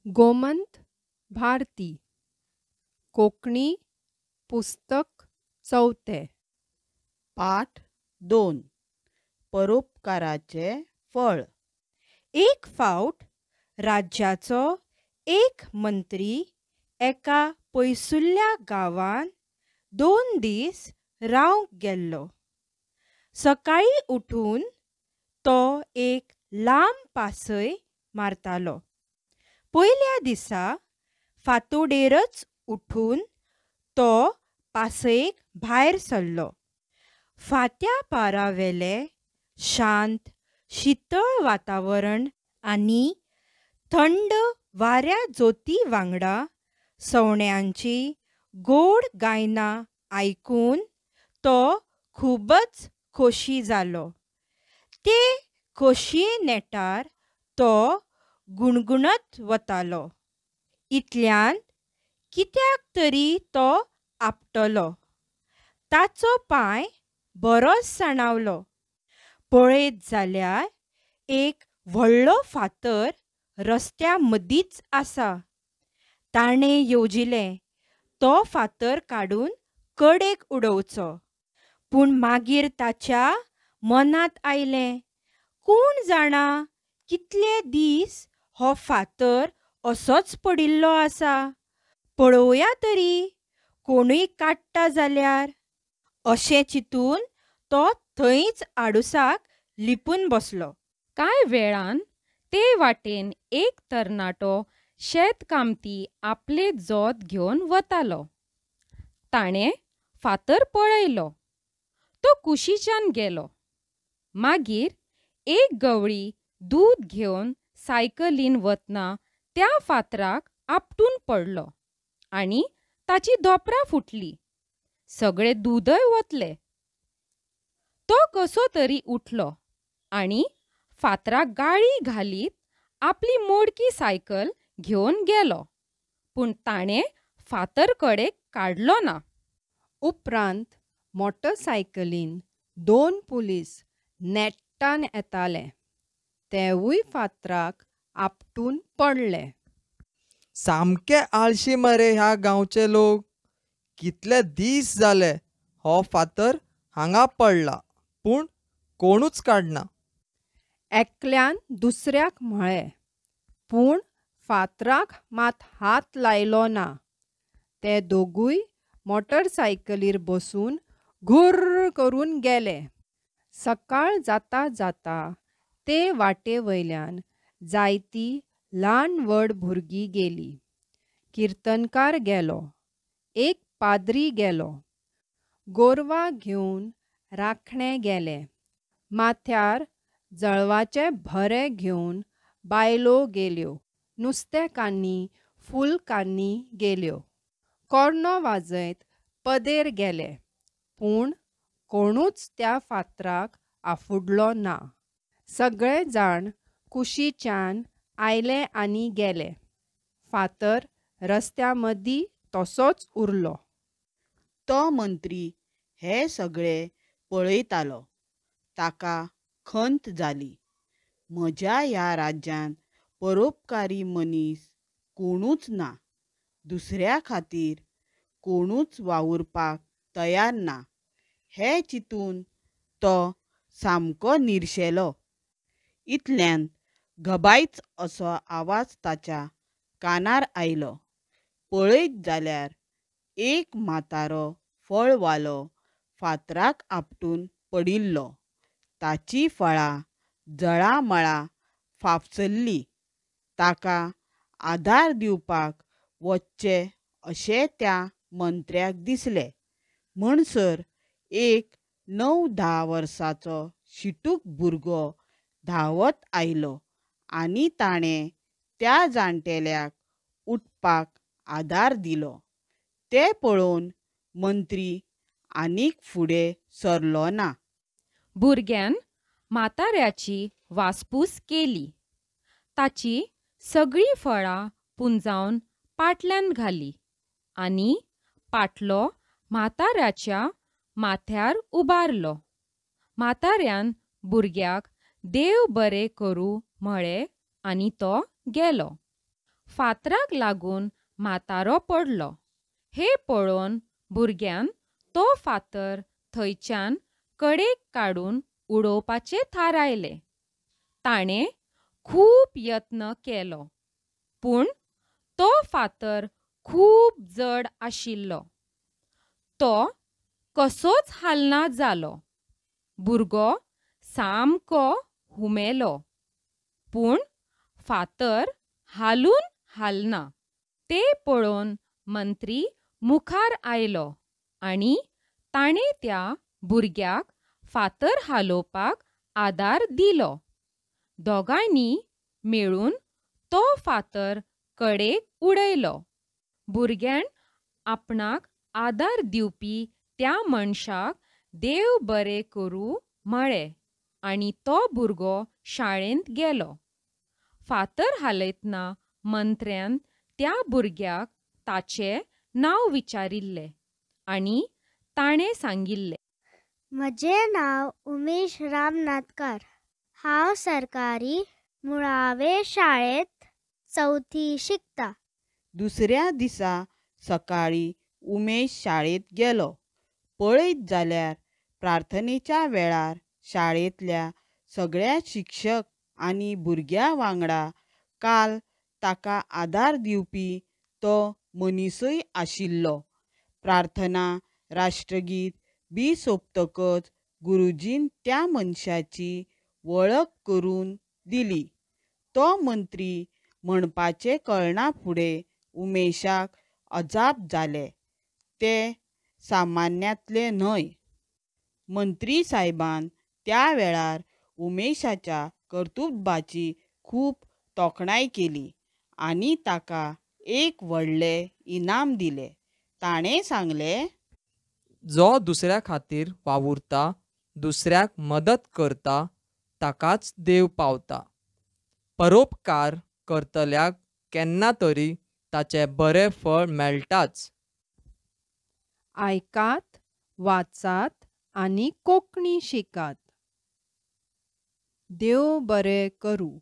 गोमंत भारती कोंकणी पुस्तक चौथे पाठ 2 परोपकाराचे फळ. एक फावट राज्याचो एक मंत्री एका पयसुल्ल्या गांवांत 2 दीस रावंक गेल्लो. सकाळीं उठून तो एक लांब पासय मारतालो. पयल्या दिसा फांतोडेरच उठून तो पासयेक भायर सरलो. फांत्या पारावेलें शांत शीतळ वातावरण आनी थंड वाऱ्या जोती वांगडा सवण्यांची गोड गायनां आयकून तो खूबच खोशी जालो. ते खोशये नेटार तो गुणगुणत वतालो. इतल्यांत कित्याक तरी तो आपटलो. ताचो पांय बरोच सणावलो. पळयत जाल्यार एक व्हडलो फातर रस्त्या मदींच आसा. ताणें येवजिलें तो फातर काडून कडेक उडोवचो. पूण मागीर ताच्या मनांत आयलें, कोण जाणा कितले दीस हो फातर असोच पडिल्लो आसा. पळोवया तरी कोणूय काडटा जाल्यार. अशें चिंतून तो थंयच आडुसाक लिपून बसलो. कांय वेळान ते वाटेन एक तरणाटो शेतकामती आपले जोत घेवन वतालो. ताणें फातर पळयलो. तो कुशीच्यान गेलो. मागीर एक गवळी दूद घेवन सायकलीन वतना त्या फातराक आपटून पडलो आनी ताची धोपरां फुटलीं. सगळें दूदय वतलें. तो कसो तरी उठलो आनी फातराक गाळी घालीत आपली मोडकी सायकल घेवन गेलो. पूण ताणें फातर कडेक काडलो ना. उपरांत मोटरसायकलीन 2 पुलीस नेट्टान येताले. तेवूय फातराक आपटून पडले. सामके आळशी मरे ह्या गांवचे लोक. कितले दीस जाले हो फातर हांगा पडला पूण कोणूच काडना. एकल्यान दुसऱ्याक म्हळें. पूण फातराक मात हात लायलो ना. ते दोगूय मोटरसायकलीर बसून घुर्र करून गेले. सकाळ जाता जाता ते वाटेवयल्यान जायतीं ल्हान व्हड भुरगीं गेलीं. किर्तनकार गेलो. एक पाद्री गेलो. गोरवां घेवन राखणे गेले. माथ्यार जळवाचे भरे घेवन बायलो गेल्यो. नुस्तेकांनी फुलकांनी गेल्यो. कोर्नो वाजयत पदेर गेले. पूण कोणूच त्या फातराक आफुडलो ना. सगळे जाण कुशीच्यान आयले आनी गेले. फातर रस्त्या मदीं तसोच उरलो. तो मंत्री हे सगळे पळयतालो. ताका खंत जाली. म्हज्या ह्या राज्यांत परोपकारी मनीस कोणूच ना. दुसऱ्या खातीर कोणूच वावुरपाक तयार ना. हें चिंतून तो सामको निरशेलो. इतल्यांत घबायच असो आवाज ताच्या कानार आयलो. पळयत जाल्यार एक म्हातारो फळवालो फातराक आपटून पडिल्लो. ताची फळां जळामळा फाफसल्लीं. ताका आदार दिवपाक वचचें अशें त्या मंत्र्याक दिसलें. म्हणसर एक 9-10 वर्सांचो शिटूक भुरगो धांवत आयलो आनी ताणें त्या जाण्टेल्याक उठपाक आदार दिलो. तें पळोवन मंत्री आनीक फुडें सरलो ना. भुरग्यान म्हाताऱ्याची वासपूस केली. ताची सगळीं फळां पुंजावन पाटल्यान घाली आनी पाटलो म्हाताऱ्याच्या माथ्यार उबारलो. म्हाताऱ्यान भुरग्याक देव बरें करूं म्हळें आनी तो गेलो. फातराक लागून म्हातारो पडलो. हे पळोवन भुरग्यान तो फातर थंयच्यान कडेक काडून उडोवपाचें थारायलें. ताणें खूब यत्न केलो, पूण तो फातर खूब जड आशिल्लो. तो कसोच हालना जालो. भुरगो सामको हुमेलो, पूण फातर हालून हालना. तें पळोवन मंत्री मुखार आयलो आनी ताणें त्या भुरग्याक फातर हालोवपाक आदार दिलो. दोगांयनी मेळून तो फातर कडेक उडयलो. भुरग्यान आपणाक आदार दिवपी त्या मनशाक देव बरें करूं म्हळें आनी तो भुरगो शाळेंत गेलो. फातर हालयतना मंत्र्यान त्या भुरग्याक ताचें नांव विचारिल्लें आनी ताणें सांगिल्लें, म्हजें नांव उमेश रामनाथकार. हांव सरकारी मुळावे शाळेंत चवथी शिकता. दुसऱ्या दिसा सकाळीं उमेश शाळेंत गेलो. पळयत जाल्यार प्रार्थनेच्या वेळार शाळेंतल्या सगळ्या शिक्षक आनी भुरग्यां वांगडा काल ताका आदार दिवपी तो मनीसय आशिल्लो. प्रार्थना राष्ट्रगीत बी सोंपतकच गुरुजीन त्या मनशाची वळख करून दिली. तो मंत्री म्हणपाचें कळना फुडें उमेशाक अजाप जालें. तें सामान्यांतलें न्हय. मंत्री सायबान त्या वेळार उमेशाच्या कर्तुत्वाची खूब तोखणाय केली आनी ताका एक व्हडलें इनाम दिलें. ताणें सांगलें, जो दुसऱ्या खातीर वावुरता, दुसऱ्याक मदत करता, ताकाच देव पावता. परोपकार करतल्याक केन्ना तरी ताचें बरें फळ मेळटाच. आयकात, वाचात आनी कोंकणी शिकात. देव बरें करूं.